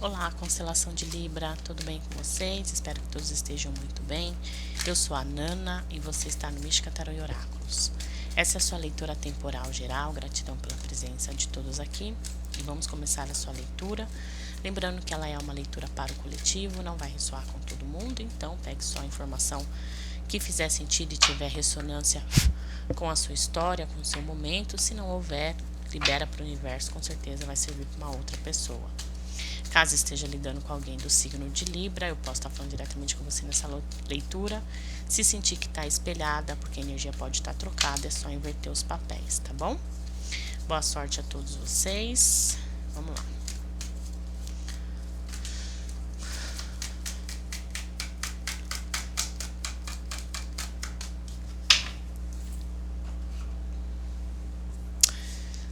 Olá, constelação de Libra, tudo bem com vocês? Espero que todos estejam muito bem. Eu sou a Nana e você está no Mística Tarô e Oráculos. Essa é a sua leitura temporal geral, gratidão pela presença de todos aqui. E vamos começar a sua leitura. Lembrando que ela é uma leitura para o coletivo, não vai ressoar com todo mundo, então pegue só a informação que fizer sentido e tiver ressonância com a sua história, com o seu momento. Se não houver, libera para o universo, com certeza vai servir para uma outra pessoa. Caso esteja lidando com alguém do signo de Libra, eu posso estar falando diretamente com você nessa leitura. Se sentir que está espelhada, porque a energia pode estar trocada, é só inverter os papéis, tá bom? Boa sorte a todos vocês. Vamos lá.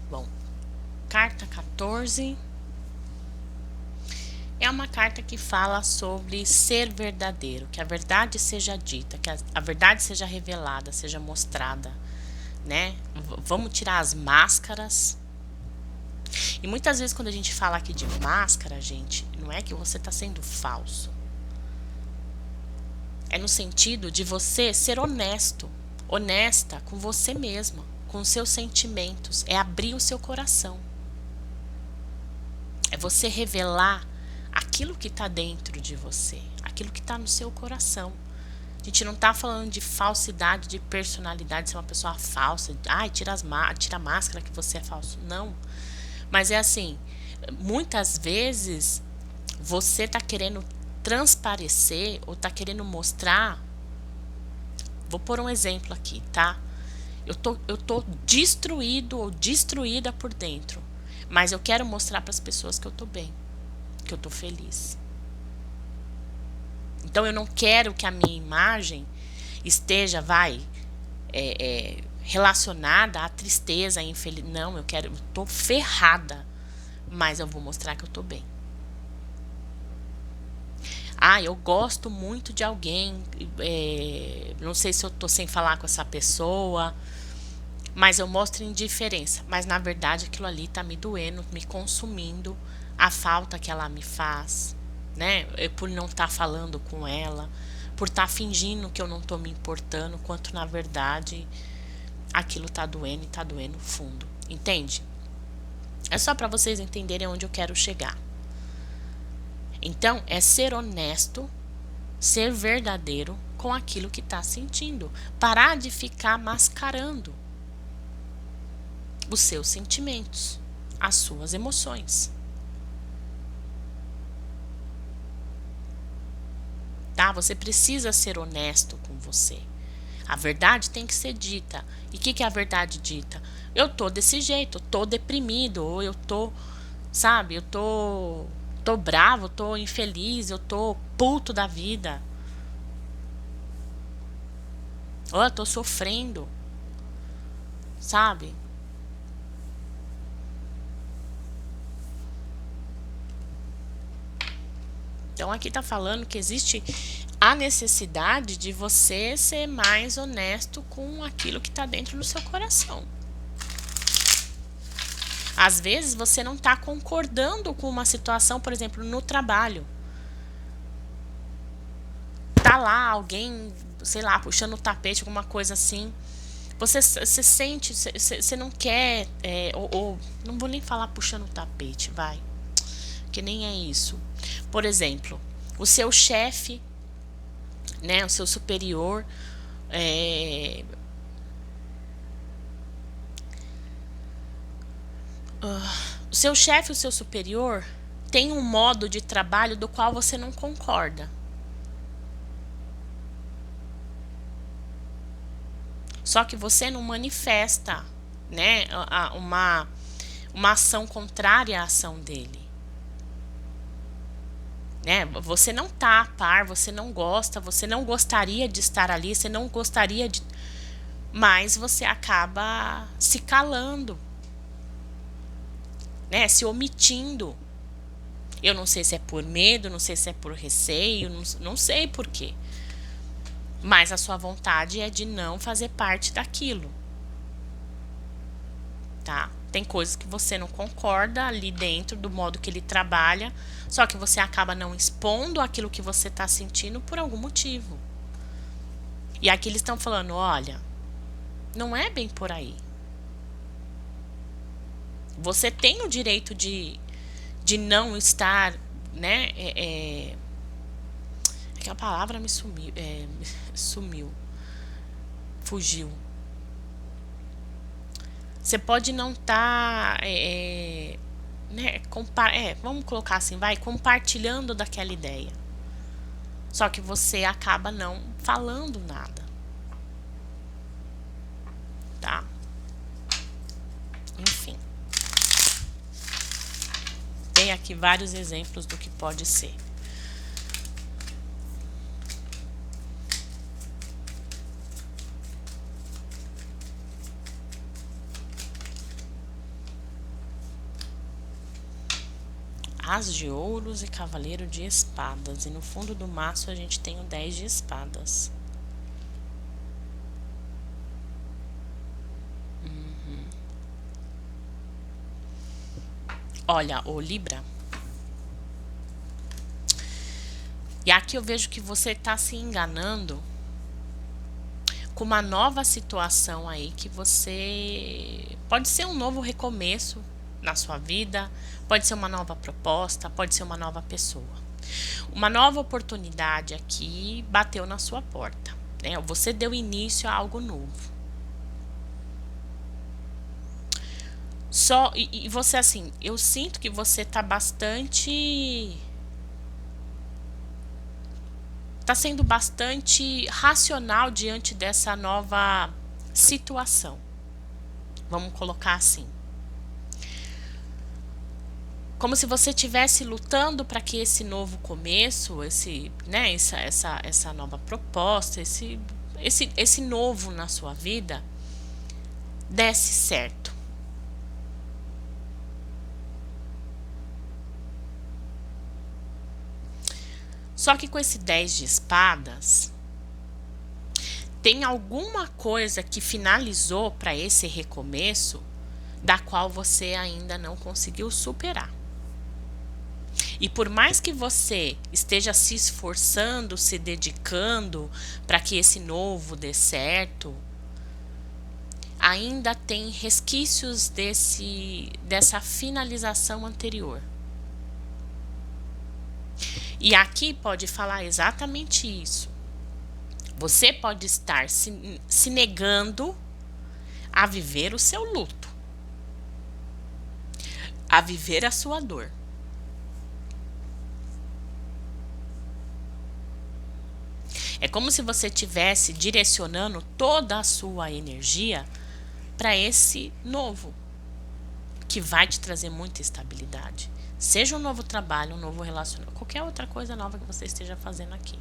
Bom, carta 14. É uma carta que fala sobre ser verdadeiro, que a verdade seja dita, que a verdade seja revelada, seja mostrada, né? Vamos tirar as máscaras. E muitas vezes quando a gente fala aqui de máscara, gente, não é que você está sendo falso. É no sentido de você ser honesto, honesta com você mesma, com os seus sentimentos. É abrir o seu coração. É você revelar aquilo que está dentro de você, aquilo que está no seu coração. A gente não está falando de falsidade, de personalidade, ser uma pessoa falsa. Ai, tira a máscara que você é falso. Não. Mas é assim, muitas vezes você está querendo transparecer ou está querendo mostrar. Vou pôr um exemplo aqui, tá? Eu tô destruído ou destruída por dentro, mas eu quero mostrar para as pessoas que eu tô bem, que eu tô feliz. Então eu não quero que a minha imagem esteja, relacionada à tristeza, à infelicidade. Não, eu tô ferrada, mas eu vou mostrar que eu tô bem. Ah, eu gosto muito de alguém, não sei se eu tô sem falar com essa pessoa, mas eu mostro indiferença. Mas na verdade aquilo ali tá me doendo, me consumindo, a falta que ela me faz, né? Por não estar falando com ela, por estar fingindo que eu não tô me importando, quanto na verdade aquilo tá doendo e tá doendo fundo. Entende? É só para vocês entenderem onde eu quero chegar. Então, é ser honesto, ser verdadeiro com aquilo que tá sentindo. Parar de ficar mascarando os seus sentimentos, as suas emoções. Tá? Você precisa ser honesto com você. A verdade tem que ser dita. E o que é a verdade dita? Eu tô desse jeito, eu tô deprimido, ou eu tô, sabe, eu tô bravo, eu tô infeliz, eu tô puto da vida. Ou eu tô sofrendo, sabe? Então aqui tá falando que existe a necessidade de você ser mais honesto com aquilo que tá dentro do seu coração. Às vezes você não tá concordando com uma situação, por exemplo, no trabalho. Tá lá alguém, sei lá, puxando o tapete, alguma coisa assim. Você sente, você não quer, ou não vou nem falar puxando o tapete, vai. Que nem é isso. Por exemplo, o seu chefe, né, o seu superior, o seu chefe, o seu superior tem um modo de trabalho do qual você não concorda. Só que você não manifesta, né, uma ação contrária à ação dele. Né? Você não tá a par, você não gosta, você não gostaria de estar ali, você não gostaria de. Mas você acaba se calando, né? Se omitindo. Eu não sei se é por medo, não sei se é por receio, não sei por quê. Mas a sua vontade é de não fazer parte daquilo. Tá? Tem coisas que você não concorda ali dentro do modo que ele trabalha, só que você acaba não expondo aquilo que você está sentindo por algum motivo. E aqui eles estão falando, olha, não é bem por aí. Você tem o direito de não estar, né? É que a palavra me sumiu, fugiu. Você pode não estar, né? Vamos colocar assim, compartilhando daquela ideia. Só que você acaba não falando nada, tá? Enfim. Tem aqui vários exemplos do que pode ser. As de ouros e cavaleiro de espadas. E no fundo do maço a gente tem o 10 de espadas. Olha, ô Libra. E aqui eu vejo que você está se enganando com uma nova situação aí que você... Pode ser um novo recomeço na sua vida, pode ser uma nova proposta, pode ser uma nova pessoa. Uma nova oportunidade aqui bateu na sua porta, né? Você deu início a algo novo. E você, assim, eu sinto que você tá sendo bastante racional diante dessa nova situação. Vamos colocar assim. Como se você estivesse lutando para que esse novo começo, essa nova proposta, esse novo na sua vida desse certo. Só que com esse 10 de espadas, tem alguma coisa que finalizou para esse recomeço, da qual você ainda não conseguiu superar. E por mais que você esteja se esforçando, se dedicando para que esse novo dê certo, ainda tem resquícios dessa finalização anterior. E aqui pode falar exatamente isso. Você pode estar se negando a viver o seu luto, a viver a sua dor. É como se você estivesse direcionando toda a sua energia para esse novo, que vai te trazer muita estabilidade. Seja um novo trabalho, um novo relacionamento, qualquer outra coisa nova que você esteja fazendo aqui.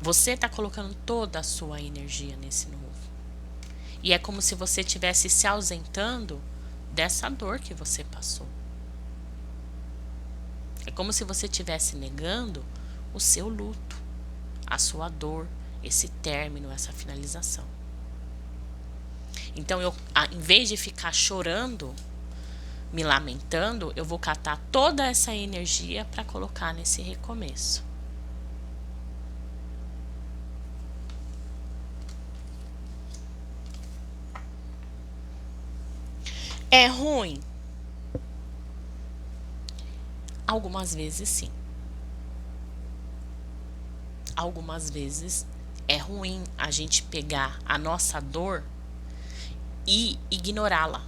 Você está colocando toda a sua energia nesse novo. E é como se você estivesse se ausentando dessa dor que você passou. É como se você estivesse negando o seu luto, a sua dor, esse término, essa finalização. Então, em vez de ficar chorando, me lamentando, eu vou catar toda essa energia para colocar nesse recomeço. É ruim? Algumas vezes sim. Algumas vezes é ruim a gente pegar a nossa dor e ignorá-la.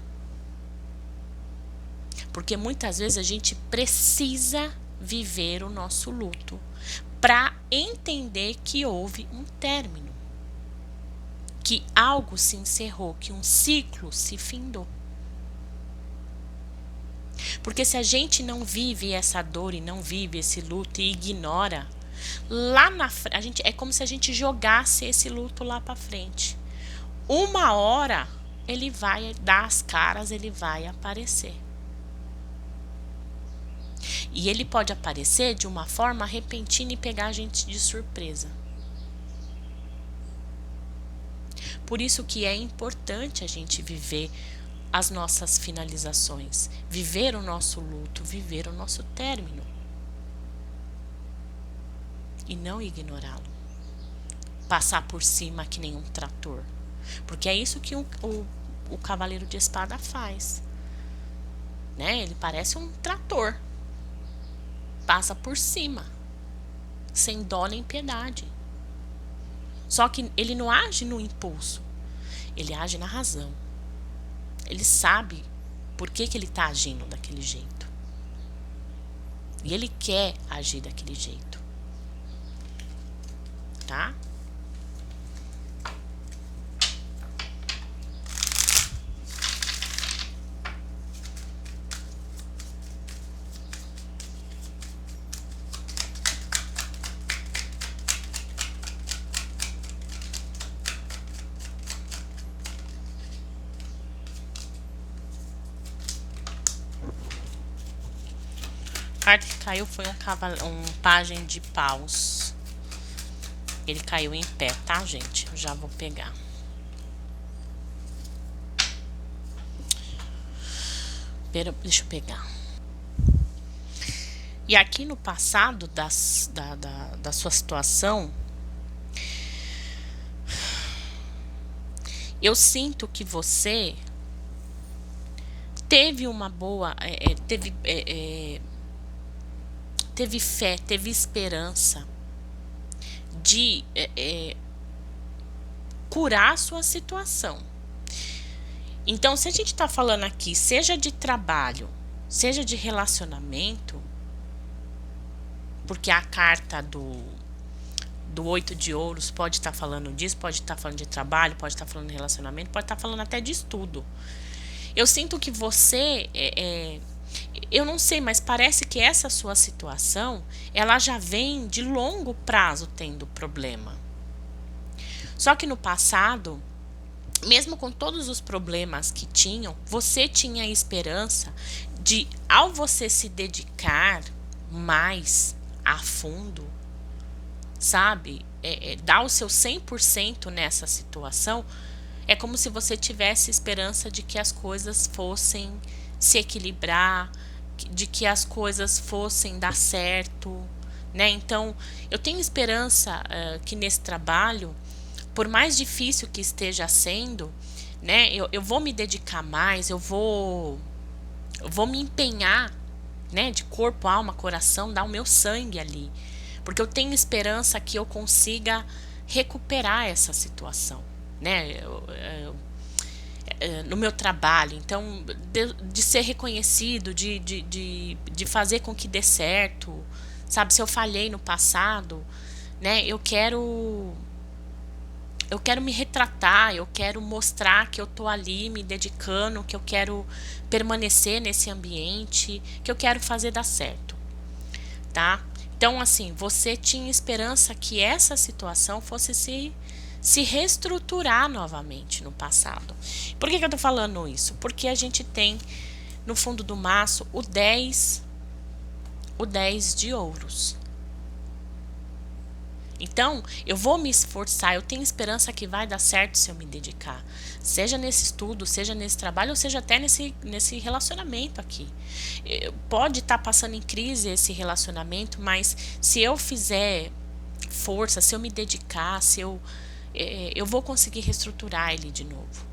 Porque muitas vezes a gente precisa viver o nosso luto para entender que houve um término, que algo se encerrou, que um ciclo se findou. Porque se a gente não vive essa dor e não vive esse luto e ignora, lá na frente, é como se a gente jogasse esse luto lá para frente. Uma hora ele vai dar as caras, ele vai aparecer. E ele pode aparecer de uma forma repentina e pegar a gente de surpresa. Por isso que é importante a gente viver as nossas finalizações, viver o nosso luto, viver o nosso término. E não ignorá-lo. Passar por cima que nem um trator. Porque é isso que o cavaleiro de espada faz. Né? Ele parece um trator. Passa por cima. Sem dó nem piedade. Só que ele não age no impulso. Ele age na razão. Ele sabe por que ele está agindo daquele jeito. E ele quer agir daquele jeito. Tá? A carta que caiu foi um pajem de paus. Ele caiu em pé, tá, gente? Eu já vou pegar. Deixa eu pegar. E aqui no passado da sua situação, eu sinto que você teve uma boa... teve fé, teve esperança de curar a sua situação. Então, se a gente tá falando aqui, seja de trabalho, seja de relacionamento, porque a carta do 8 de ouros pode estar falando disso, pode estar falando de trabalho, pode estar falando de relacionamento, pode estar falando até de estudo. Eu sinto que você... eu não sei, mas parece que essa sua situação, ela já vem de longo prazo tendo problema. Só que no passado, mesmo com todos os problemas que tinham, você tinha a esperança de, ao você se dedicar mais a fundo, sabe, dar o seu 100% nessa situação, é como se você tivesse esperança de que as coisas fossem se equilibrar, de que as coisas fossem dar certo, né? Então, eu tenho esperança que nesse trabalho, por mais difícil que esteja sendo, né? Eu vou me dedicar mais, eu vou me empenhar, né? De corpo, alma, coração, dar o meu sangue ali, porque eu tenho esperança que eu consiga recuperar essa situação, né? No meu trabalho, então de ser reconhecido, de fazer com que dê certo, sabe? Se eu falhei no passado, né? Eu quero me retratar, eu quero mostrar que eu tô ali me dedicando, que eu quero permanecer nesse ambiente, que eu quero fazer dar certo, tá? Então, assim, você tinha esperança que essa situação fosse se reestruturar novamente no passado. Por que eu tô falando isso? Porque a gente tem no fundo do maço o 10 de ouros. Então, eu vou me esforçar, eu tenho esperança que vai dar certo se eu me dedicar. Seja nesse estudo, seja nesse trabalho, ou seja até nesse relacionamento aqui. Pode estar passando em crise esse relacionamento, mas se eu fizer força, se eu me dedicar, eu vou conseguir reestruturar ele de novo.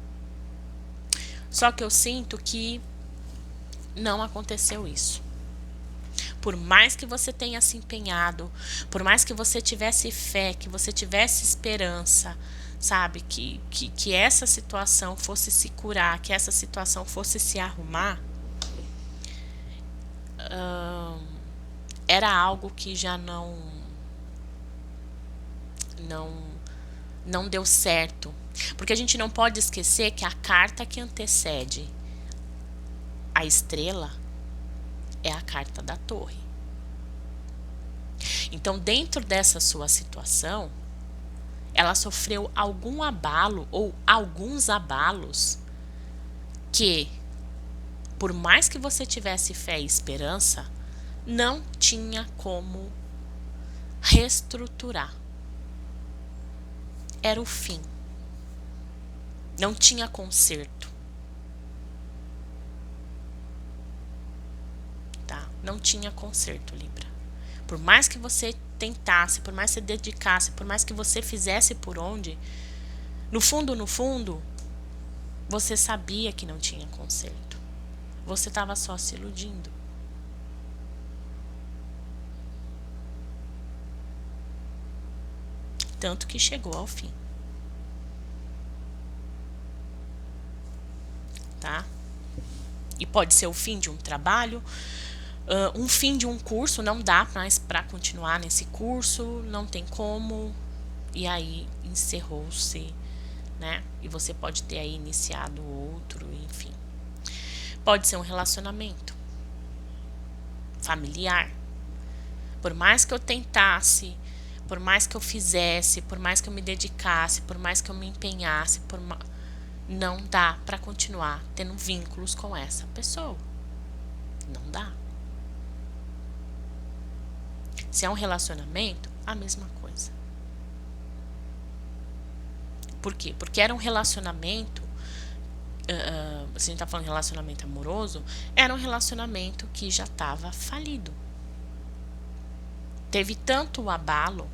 Só que eu sinto que não aconteceu isso. Por mais que você tenha se empenhado, por mais que você tivesse fé, que você tivesse esperança, sabe, que essa situação fosse se curar, que essa situação fosse se arrumar, era algo que já não deu certo. Porque a gente não pode esquecer que a carta que antecede a estrela é a carta da torre. Então, dentro dessa sua situação, ela sofreu algum abalo ou alguns abalos que, por mais que você tivesse fé e esperança, não tinha como reestruturar. Era o fim. Não tinha conserto. não tinha conserto, Libra. Por mais que você tentasse, por mais que você dedicasse, por mais que você fizesse por onde, no fundo, você sabia que não tinha conserto. Você estava só se iludindo. Tanto que chegou ao fim. Tá? E pode ser o fim de um trabalho, um fim de um curso, não dá mais para continuar nesse curso, não tem como, e aí encerrou-se, né? E você pode ter aí iniciado outro, enfim. Pode ser um relacionamento familiar. Por mais que eu tentasse, por mais que eu fizesse, por mais que eu me dedicasse, por mais que eu me empenhasse, não dá para continuar tendo vínculos com essa pessoa. Não dá. Se é um relacionamento, a mesma coisa. Por quê? Porque era um relacionamento, se a gente tá falando de relacionamento amoroso, era um relacionamento que já estava falido. Teve tanto abalo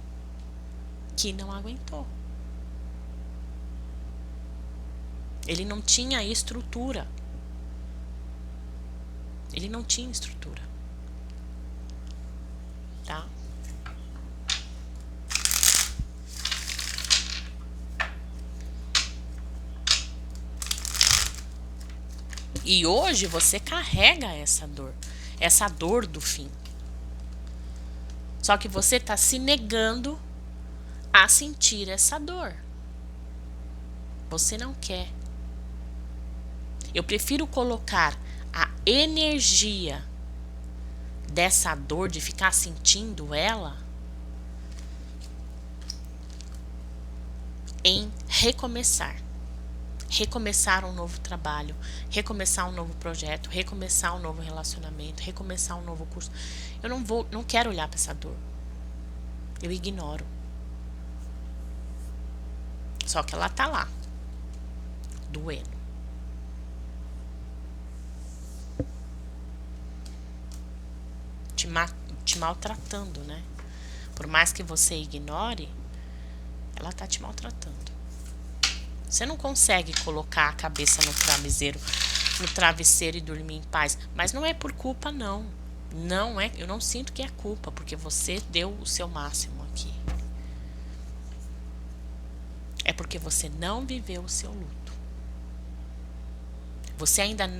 que não aguentou. Ele não tinha estrutura. Ele não tinha estrutura. Tá? E hoje você carrega essa dor do fim. Só que você está se negando a sentir essa dor. Você não quer. Eu prefiro colocar a energia dessa dor, de ficar sentindo ela, em recomeçar. Recomeçar um novo trabalho, recomeçar um novo projeto, recomeçar um novo relacionamento, recomeçar um novo curso. Eu não quero olhar para essa dor. Eu ignoro. Só que ela tá lá, doendo. Te maltratando, né? Por mais que você ignore, ela tá te maltratando. Você não consegue colocar a cabeça no travesseiro e dormir em paz. Mas não é por culpa, não. Não é, eu não sinto que é culpa, porque você deu o seu máximo aqui. É porque você não viveu o seu luto.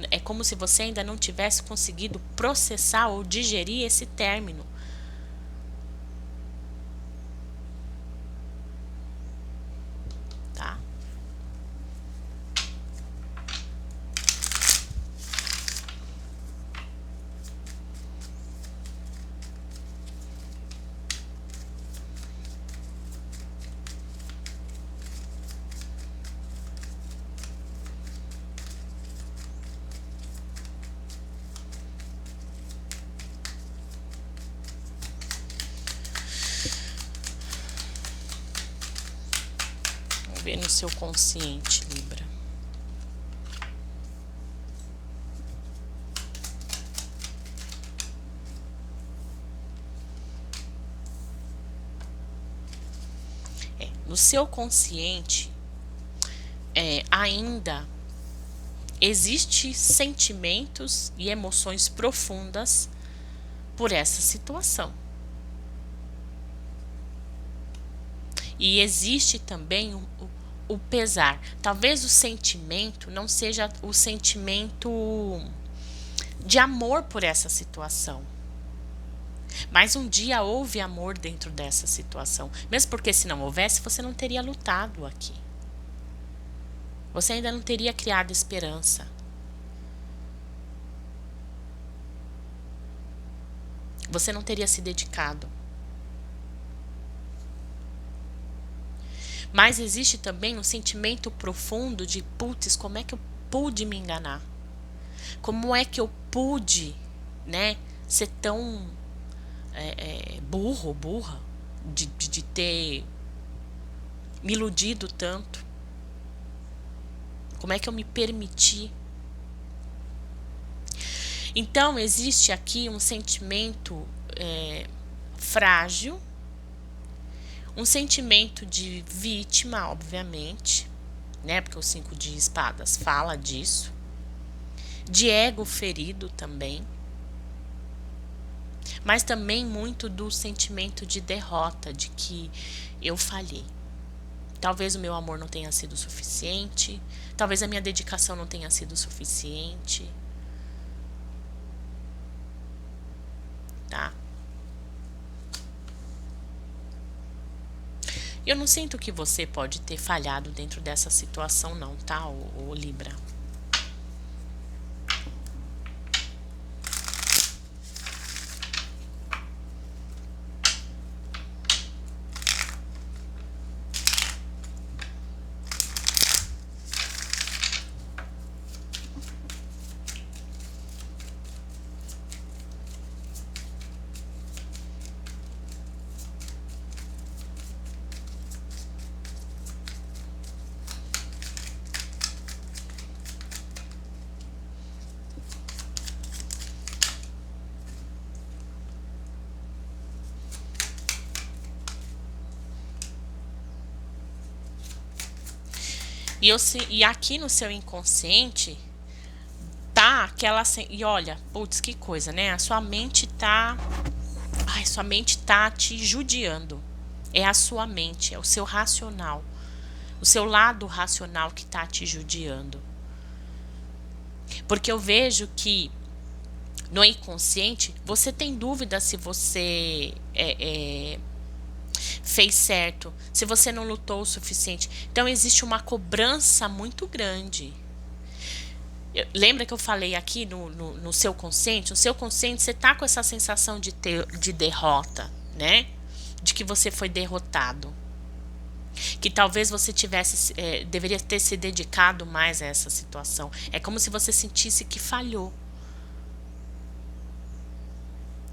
É como se você ainda não tivesse conseguido processar ou digerir esse término. Tá? Ver no seu consciente, Libra. No seu consciente, ainda existe sentimentos e emoções profundas por essa situação. E existe também o pesar. Talvez o sentimento não seja o sentimento de amor por essa situação. Mas um dia houve amor dentro dessa situação. Mesmo porque se não houvesse, você não teria lutado aqui. Você ainda não teria criado esperança. Você não teria se dedicado. Mas existe também um sentimento profundo de, putz, como é que eu pude me enganar? Como é que eu pude, né, ser tão burra, de ter me iludido tanto? Como é que eu me permiti? Então, existe aqui um sentimento frágil, um sentimento de vítima, obviamente, né? Porque o 5 de espadas fala disso. De ego ferido também. Mas também muito do sentimento de derrota, de que eu falhei. Talvez o meu amor não tenha sido suficiente, talvez a minha dedicação não tenha sido suficiente. Tá? Eu não sinto que você pode ter falhado dentro dessa situação não, tá, ô Libra? E aqui no seu inconsciente tá aquela. E olha, putz, que coisa, né? A sua mente tá. Ai, sua mente tá te judiando. É a sua mente, é o seu racional. O seu lado racional que tá te judiando. Porque eu vejo que no inconsciente você tem dúvida se você fez certo, se você não lutou o suficiente. Então existe uma cobrança muito grande. Lembra que eu falei aqui no seu consciente? No seu consciente você tá com essa sensação de derrota, né? De que você foi derrotado. Que talvez você deveria ter se dedicado mais a essa situação. É como se você sentisse que falhou.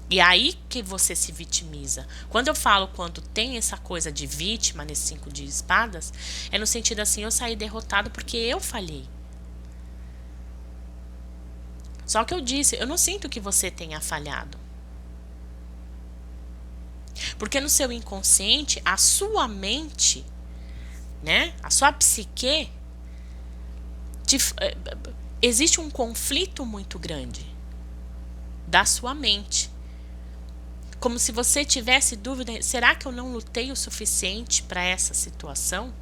E aí que você se vitimiza. Quando eu falo quando tem essa coisa de vítima nesse 5 de espadas, é no sentido assim, eu saí derrotado porque eu falhei. Só que eu disse, eu não sinto que você tenha falhado. Porque no seu inconsciente, a sua mente, né? A sua psique, existe um conflito muito grande da sua mente. Como se você tivesse dúvida, será que eu não lutei o suficiente para essa situação?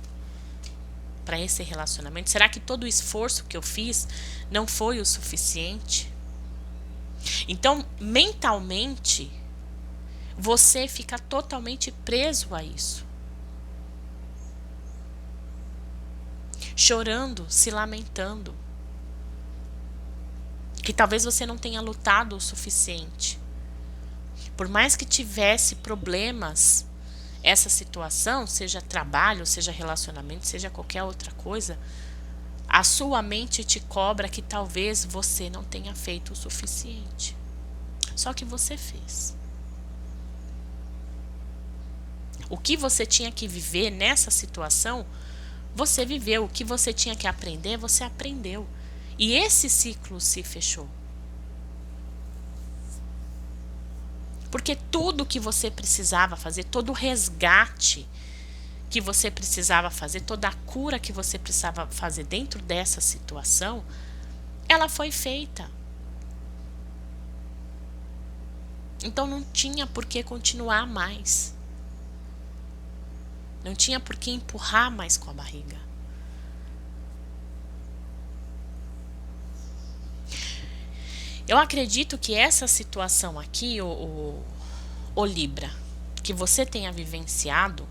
Para esse relacionamento? Será que todo o esforço que eu fiz não foi o suficiente? Então, mentalmente, você fica totalmente preso a isso. Chorando, se lamentando. Que talvez você não tenha lutado o suficiente. Por mais que tivesse problemas, essa situação, seja trabalho, seja relacionamento, seja qualquer outra coisa, a sua mente te cobra que talvez você não tenha feito o suficiente. Só que você fez. O que você tinha que viver nessa situação, você viveu. O que você tinha que aprender, você aprendeu. E esse ciclo se fechou. Porque tudo que você precisava fazer, todo o resgate que você precisava fazer, toda a cura que você precisava fazer dentro dessa situação, ela foi feita. Então não tinha por que continuar mais. Não tinha por que empurrar mais com a barriga. Eu acredito que essa situação aqui, o Libra, que você tenha vivenciado,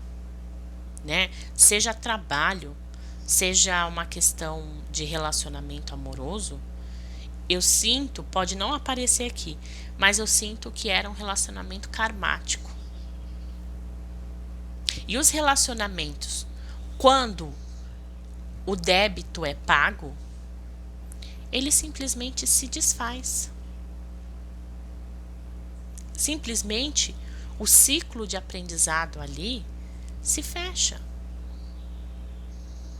né, seja trabalho, seja uma questão de relacionamento amoroso, eu sinto, pode não aparecer aqui, mas eu sinto que era um relacionamento karmático. E os relacionamentos, quando o débito é pago, ele simplesmente se desfaz. Simplesmente o ciclo de aprendizado ali se fecha.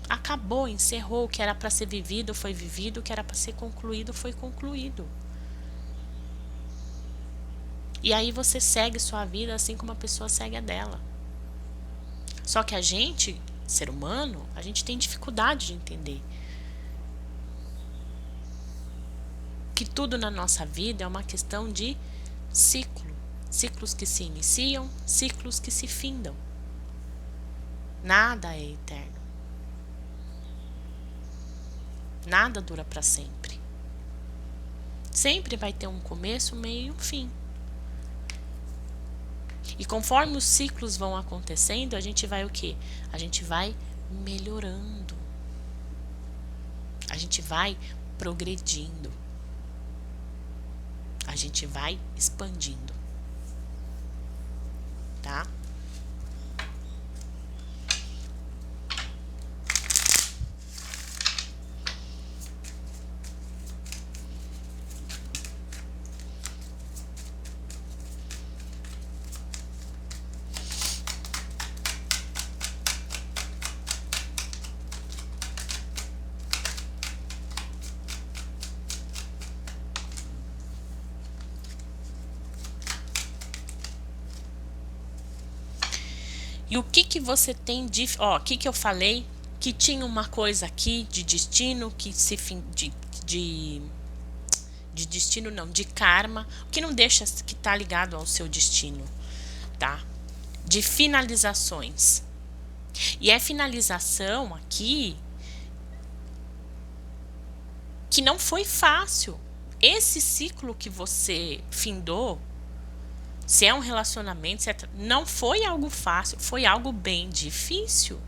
Acabou, encerrou. O que era para ser vivido foi vivido, o que era para ser concluído foi concluído. E aí você segue sua vida assim como a pessoa segue a dela. Só que a gente, ser humano, a gente tem dificuldade de entender que tudo na nossa vida é uma questão de ciclo. Ciclos que se iniciam, ciclos que se findam. Nada é eterno. Nada dura para sempre. Sempre vai ter um começo, um meio e um fim. E conforme os ciclos vão acontecendo, a gente vai o quê? A gente vai melhorando. A gente vai progredindo. A gente vai expandindo. Tá? E o que você tem de... Ó, o que eu falei? Que tinha uma coisa aqui de destino, que se... De destino não, de karma, que não deixa que tá ligado ao seu destino, tá? De finalizações. E é finalização aqui que não foi fácil. Esse ciclo que você findou, se é um relacionamento, etc., não foi algo fácil, foi algo bem difícil.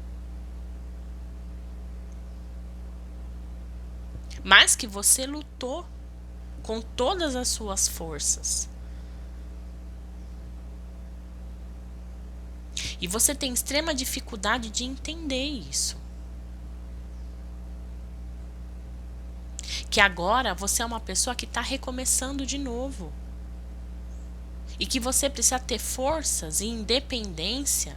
Mas que você lutou com todas as suas forças. E você tem extrema dificuldade de entender isso. Que agora você é uma pessoa que está recomeçando de novo. E que você precisa ter forças e independência,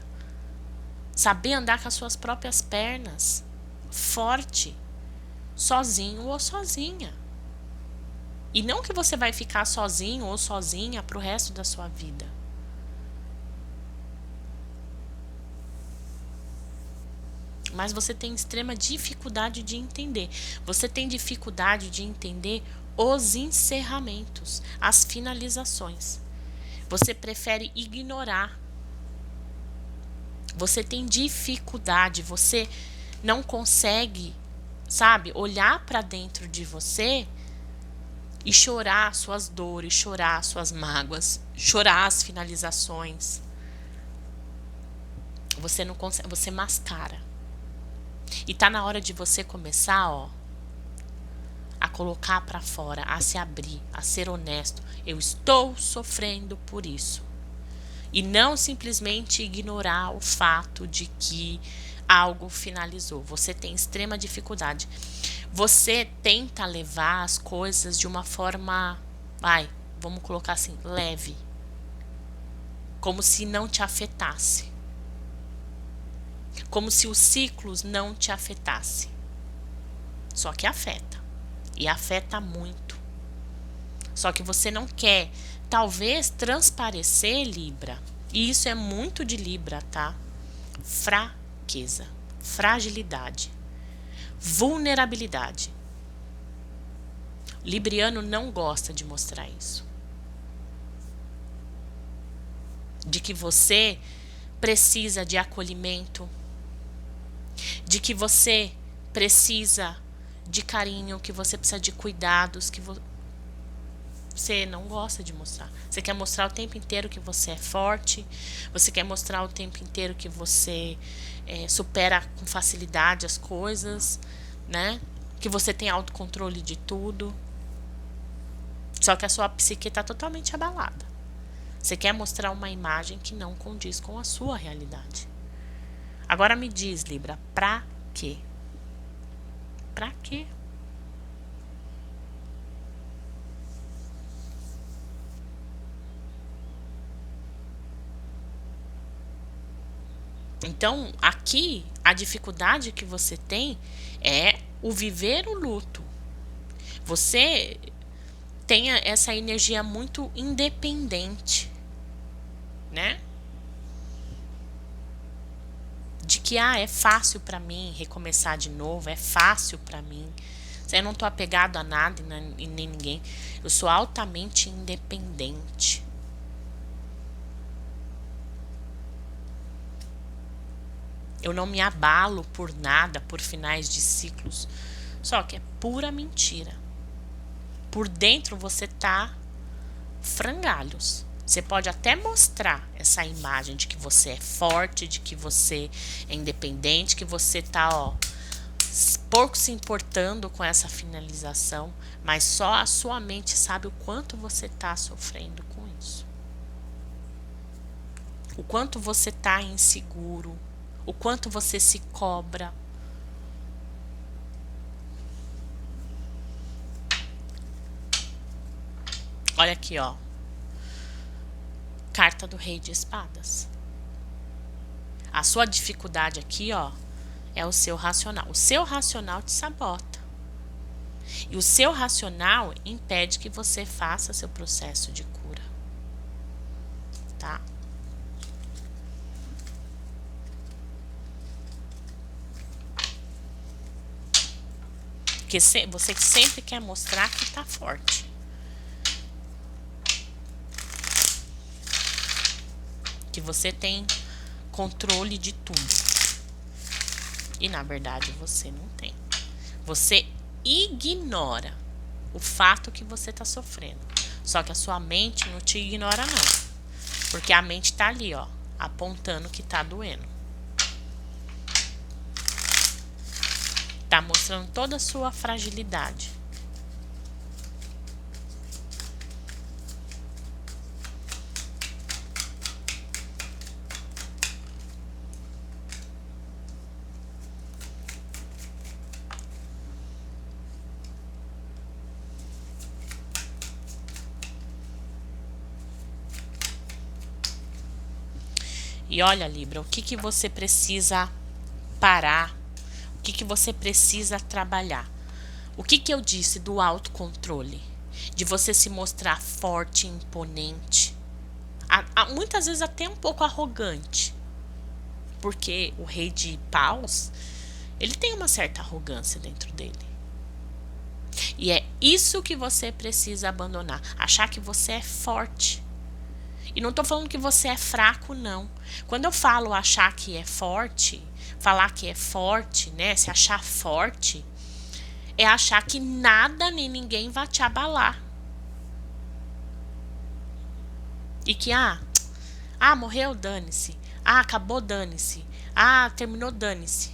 saber andar com as suas próprias pernas, forte, sozinho ou sozinha. E não que você vai ficar sozinho ou sozinha pro resto da sua vida. Mas você tem extrema dificuldade de entender. Você tem dificuldade de entender os encerramentos, as finalizações. Você prefere ignorar. Você tem dificuldade, você não consegue, sabe, olhar para dentro de você e chorar suas dores, chorar suas mágoas, chorar as finalizações. Você não consegue, você mascara. E tá na hora de você começar, ó, a colocar para fora, a se abrir, a ser honesto. Eu estou sofrendo por isso. E não simplesmente ignorar o fato de que algo finalizou. Você tem extrema dificuldade. Você tenta levar as coisas de uma forma, vamos colocar assim, leve. Como se não te afetasse. Como se os ciclos não te afetassem. Só que afeta. E afeta muito. Só que você não quer, talvez, transparecer, Libra. E isso é muito de Libra, tá? Fraqueza, fragilidade, vulnerabilidade. Libriano não gosta de mostrar isso. De que você precisa de acolhimento, de que você precisa de carinho, que você precisa de cuidados, que você não gosta de mostrar. Você quer mostrar o tempo inteiro que você é forte, você quer mostrar o tempo inteiro que você supera com facilidade as coisas, né? Que você tem autocontrole de tudo. Só que a sua psique está totalmente abalada. Você quer mostrar uma imagem que não condiz com a sua realidade. Agora me diz, Libra, pra quê? Pra quê? Então, aqui, a dificuldade que você tem é o viver o luto. Você tenha essa energia muito independente, né? De que é fácil para mim recomeçar de novo, é fácil para mim. Eu não tô apegado a nada e nem ninguém. Eu sou altamente independente. Eu não me abalo por nada, por finais de ciclos. Só que é pura mentira. Por dentro você tá frangalhos. Você pode até mostrar essa imagem de que você é forte, de que você é independente, que você tá, pouco se importando com essa finalização, mas só a sua mente sabe o quanto você tá sofrendo com isso. O quanto você tá inseguro, o quanto você se cobra. Olha aqui, carta do Rei de Espadas. A sua dificuldade aqui, é o seu racional. O seu racional te sabota. E o seu racional impede que você faça seu processo de cura. Tá? Porque você sempre quer mostrar que tá forte. Que você tem controle de tudo. E na verdade você não tem. Você ignora o fato que você tá sofrendo. Só que a sua mente não te ignora não. Porque a mente tá ali, apontando que tá doendo. Tá mostrando toda a sua fragilidade. E olha, Libra, o que você precisa parar? O que você precisa trabalhar? O que eu disse do autocontrole? De você se mostrar forte, imponente. Muitas vezes até um pouco arrogante. Porque o Rei de Paus, ele tem uma certa arrogância dentro dele. E é isso que você precisa abandonar. Achar que você é forte. E não tô falando que você é fraco, não. Quando eu falo achar que é forte, falar que é forte, né? Se achar forte, é achar que nada nem ninguém vai te abalar. E que, morreu, dane-se. Acabou, dane-se. Terminou, dane-se.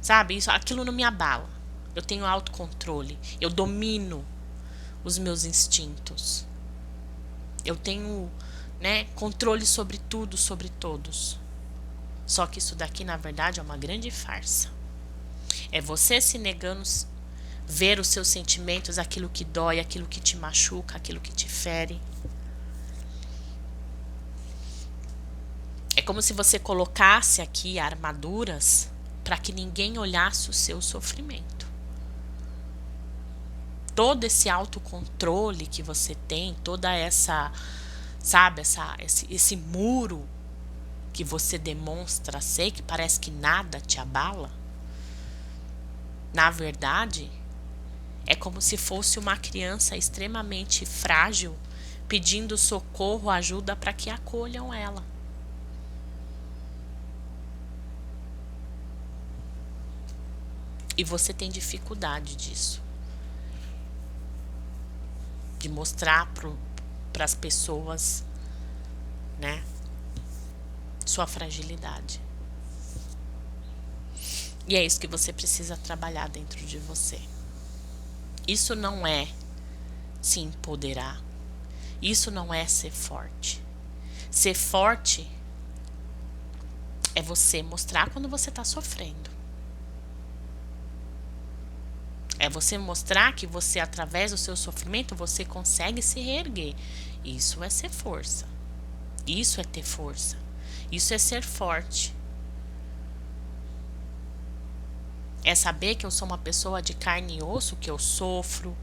Sabe? Aquilo não me abala. Eu tenho autocontrole. Eu domino os meus instintos. Eu tenho, controle sobre tudo, sobre todos. Só que isso daqui, na verdade, é uma grande farsa. É você se negando ver os seus sentimentos, aquilo que dói, aquilo que te machuca, aquilo que te fere. É como se você colocasse aqui armaduras para que ninguém olhasse o seu sofrimento. Todo esse autocontrole que você tem, toda essa, sabe, esse muro que você demonstra ser, que parece que nada te abala, na verdade, é como se fosse uma criança extremamente frágil pedindo socorro, ajuda para que acolham ela. E você tem dificuldade disso. De mostrar para as pessoas, sua fragilidade. E é isso que você precisa trabalhar dentro de você. Isso não é se empoderar. Isso não é ser forte. Ser forte é você mostrar quando você está sofrendo. É você mostrar que você, através do seu sofrimento, você consegue se reerguer. Isso é ser força. Isso é ter força. Isso é ser forte. É saber que eu sou uma pessoa de carne e osso, que eu sofro,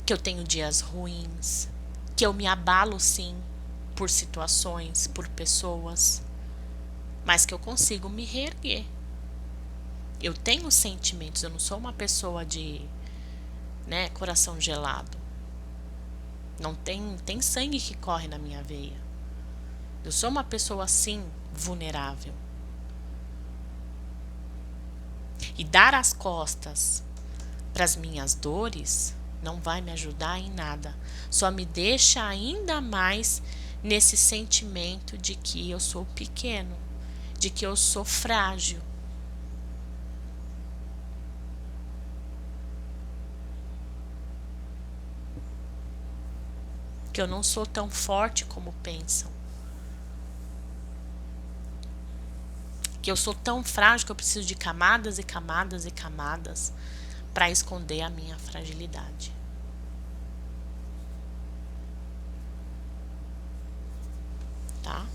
que eu tenho dias ruins, que eu me abalo sim por situações, por pessoas, mas que eu consigo me reerguer. Eu tenho sentimentos, eu não sou uma pessoa de, né, coração gelado. Não tem sangue que corre na minha veia. Eu sou uma pessoa assim, vulnerável. E dar as costas para as minhas dores não vai me ajudar em nada. Só me deixa ainda mais nesse sentimento de que eu sou pequeno, de que eu sou frágil. Que eu não sou tão forte como pensam. Que eu sou tão frágil que eu preciso de camadas e camadas e camadas para esconder a minha fragilidade. Tá?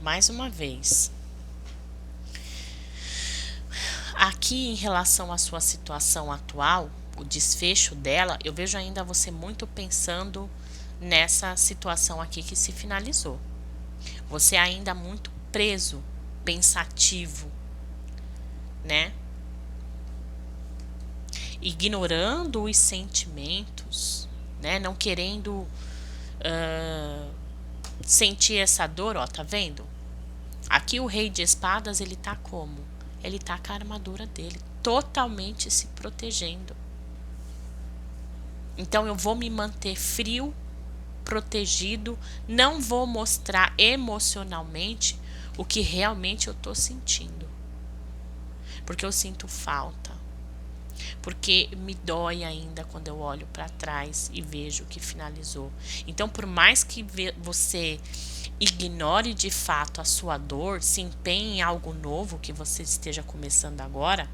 Mais uma vez. Aqui em relação à sua situação atual, o desfecho dela, eu vejo ainda você muito pensando nessa situação aqui que se finalizou. Você ainda muito preso, pensativo, né? Ignorando os sentimentos, né? Não querendo sentir essa dor, ó, tá vendo? Aqui o rei de espadas, ele tá como? Ele tá com a armadura dele, totalmente se protegendo. Então eu vou me manter frio, protegido, não vou mostrar emocionalmente o que realmente eu tô sentindo. Porque eu sinto falta. Porque me dói ainda quando eu olho para trás e vejo que finalizou. Então, por mais que você ignore de fato a sua dor, se empenhe em algo novo que você esteja começando agora,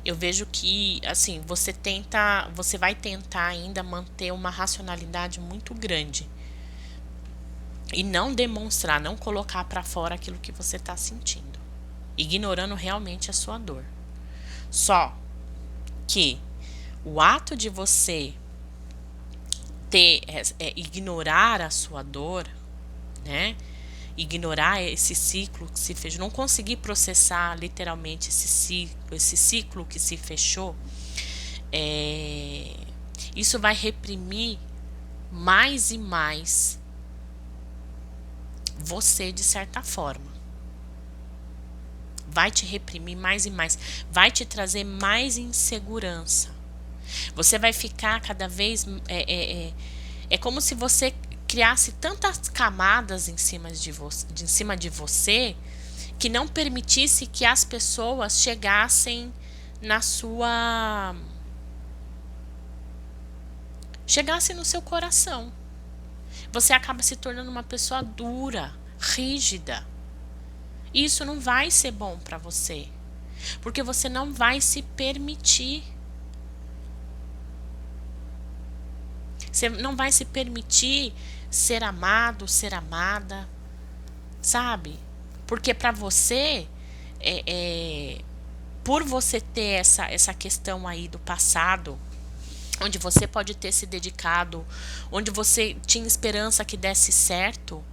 eu vejo que, assim, você vai tentar ainda manter uma racionalidade muito grande e não demonstrar, não colocar para fora aquilo que você está sentindo, ignorando realmente a sua dor. Só que o ato de você ignorar a sua dor, né? Ignorar esse ciclo que se fez, não conseguir processar literalmente esse ciclo que se fechou, isso vai reprimir mais e mais você, de certa forma. Vai te reprimir mais e mais, vai te trazer mais insegurança. Você vai ficar cada vez... É como se você criasse tantas camadas em cima de você que não permitisse que as pessoas chegassem chegassem no seu coração. Você acaba se tornando uma pessoa dura, rígida. E isso não vai ser bom para você, porque você não vai se permitir. Você não vai se permitir ser amado, ser amada, sabe? Porque para você, por você ter essa questão aí do passado, onde você pode ter se dedicado, onde você tinha esperança que desse certo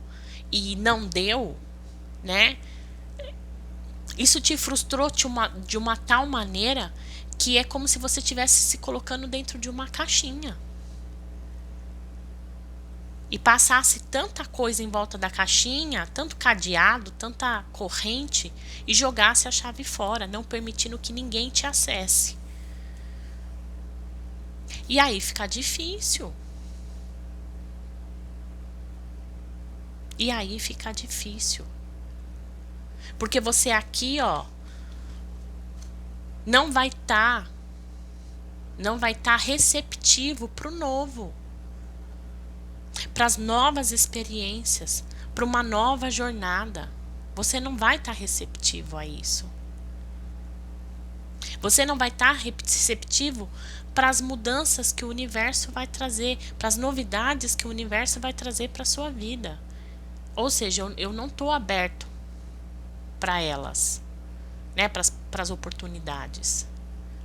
e não deu, né? Isso te frustrou de uma tal maneira que é como se você estivesse se colocando dentro de uma caixinha. E passasse tanta coisa em volta da caixinha, tanto cadeado, tanta corrente, e jogasse a chave fora, não permitindo que ninguém te acesse. E aí fica difícil. Porque você aqui, ó, não vai estar não vai estar receptivo para o novo, para as novas experiências, para uma nova jornada. Você não vai estar receptivo a isso. Você não vai estar receptivo para as mudanças que o universo vai trazer, para as novidades que o universo vai trazer para a sua vida. Ou seja, eu não estou aberto para elas, né, para as oportunidades.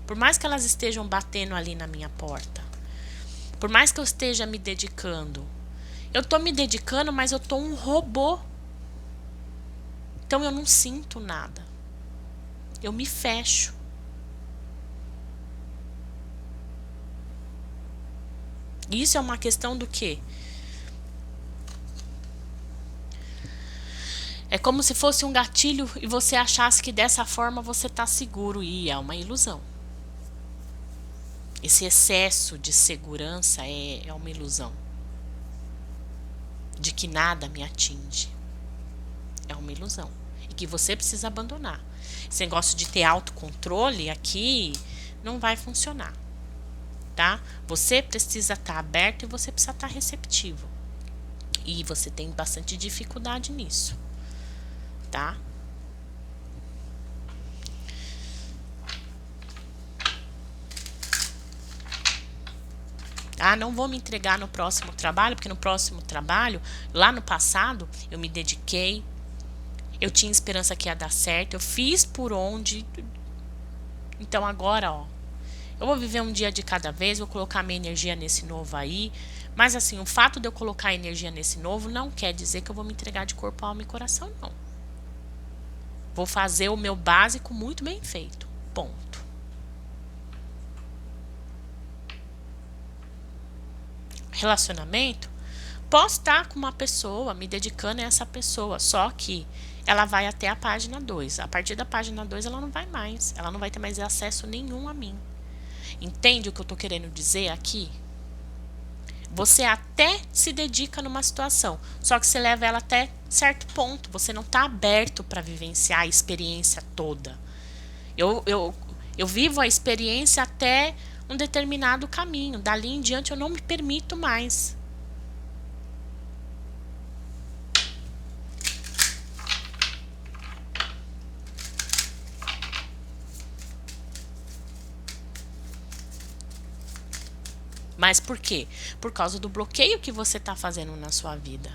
Por mais que elas estejam batendo ali na minha porta, por mais que eu esteja me dedicando, eu estou me dedicando, mas eu estou um robô. Então eu não sinto nada. Eu me fecho. Isso é uma questão do quê? É como se fosse um gatilho e você achasse que dessa forma você está seguro, e é uma ilusão. Esse excesso de segurança é uma ilusão. De que nada me atinge. É uma ilusão. E que você precisa abandonar. Esse negócio de ter autocontrole aqui não vai funcionar. Tá? Você precisa estar aberto e você precisa estar receptivo. E você tem bastante dificuldade nisso. Tá? Ah, não vou me entregar no próximo trabalho, porque no próximo trabalho, lá no passado, eu me dediquei, eu tinha esperança que ia dar certo, eu fiz por onde. Então agora, ó, eu vou viver um dia de cada vez, vou colocar minha energia nesse novo aí. Mas assim, o fato de eu colocar energia nesse novo não quer dizer que eu vou me entregar de corpo, alma e coração, não. Vou fazer o meu básico muito bem feito. Ponto. Relacionamento, posso estar com uma pessoa, me dedicando a essa pessoa, só que ela vai até a página 2. A partir da página 2 ela não vai mais, ela não vai ter mais acesso nenhum a mim. Entende o que eu estou querendo dizer aqui? Você até se dedica numa situação, só que você leva ela até certo ponto. Você não está aberto para vivenciar a experiência toda. Eu vivo a experiência até um determinado caminho. Dali em diante eu não me permito mais. Mas por quê? Por causa do bloqueio que você está fazendo na sua vida.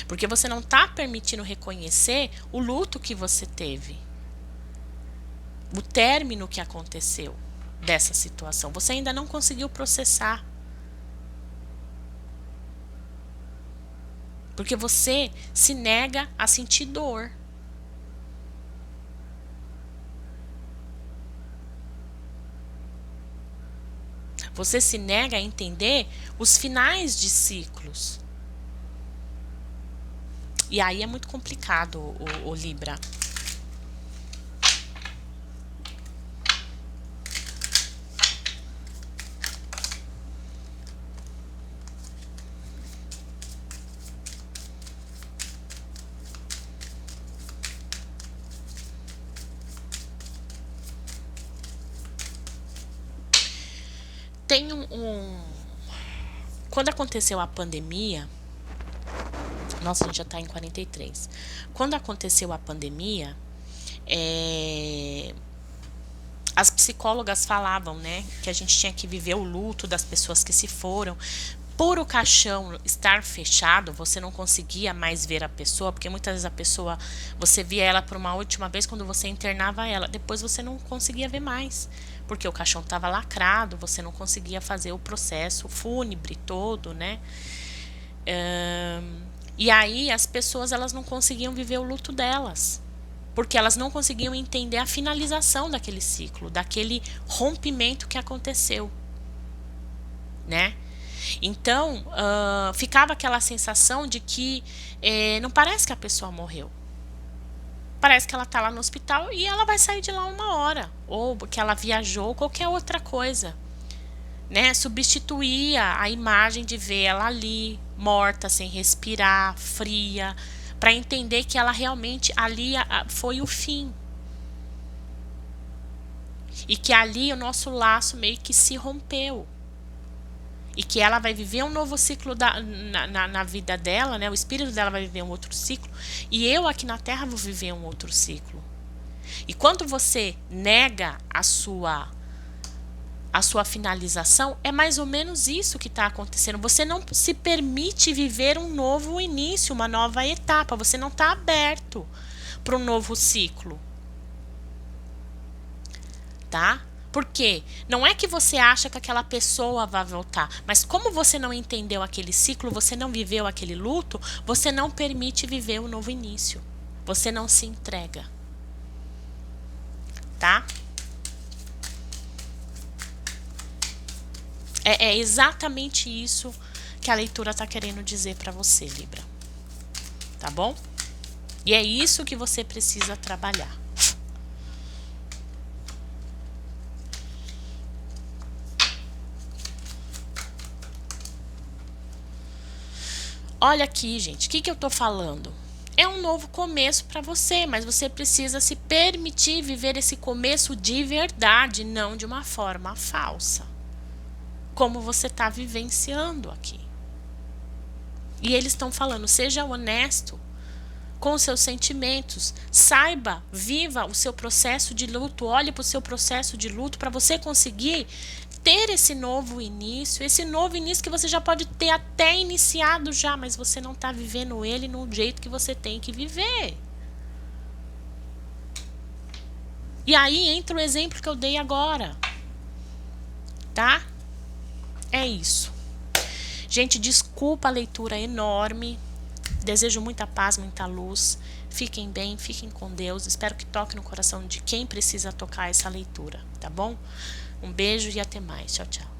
Porque você não está permitindo reconhecer o luto que você teve. O término que aconteceu dessa situação. Você ainda não conseguiu processar. Porque você se nega a sentir dor. Você se nega a entender os finais de ciclos. E aí é muito complicado, o Libra. Tem Quando aconteceu a pandemia, nossa, a gente já está em 43. Quando aconteceu a pandemia, as psicólogas falavam, né, que a gente tinha que viver o luto das pessoas que se foram. Por o caixão estar fechado, você não conseguia mais ver a pessoa, porque muitas vezes a pessoa, você via ela por uma última vez quando você internava ela, depois você não conseguia ver mais, porque o caixão estava lacrado, você não conseguia fazer o processo fúnebre todo, né? E aí as pessoas, elas não conseguiam viver o luto delas, porque elas não conseguiam entender a finalização daquele ciclo, daquele rompimento que aconteceu, né? Então, ficava aquela sensação de que não parece que a pessoa morreu. Parece que ela está lá no hospital e ela vai sair de lá uma hora. Ou que ela viajou, qualquer outra coisa. Né? Substituía a imagem de ver ela ali, morta, sem respirar, fria, para entender que ela realmente ali foi o fim. E que ali o nosso laço meio que se rompeu. E que ela vai viver um novo ciclo na vida dela, né? O espírito dela vai viver um outro ciclo. E eu aqui na Terra vou viver um outro ciclo. E quando você nega a sua finalização, é mais ou menos isso que está acontecendo. Você não se permite viver um novo início, uma nova etapa. Você não está aberto para um novo ciclo. Tá? Porque não é que você acha que aquela pessoa vai voltar, mas como você não entendeu aquele ciclo, você não viveu aquele luto, você não permite viver um novo início. Você não se entrega. Tá? É exatamente isso que a leitura está querendo dizer para você, Libra. Tá bom? E é isso que você precisa trabalhar. Olha aqui, gente, o que eu tô falando? É um novo começo para você, mas você precisa se permitir viver esse começo de verdade, não de uma forma falsa. Como você está vivenciando aqui. E eles estão falando, seja honesto com os seus sentimentos, saiba, viva o seu processo de luto, olhe para o seu processo de luto para você conseguir ter esse novo início que você já pode ter até iniciado já, mas você não está vivendo ele no jeito que você tem que viver. E aí entra o exemplo que eu dei agora, tá? É isso. Gente, desculpa a leitura enorme. Desejo muita paz, muita luz. Fiquem bem, fiquem com Deus. Espero que toque no coração de quem precisa tocar essa leitura, tá bom? Um beijo e até mais. Tchau, tchau.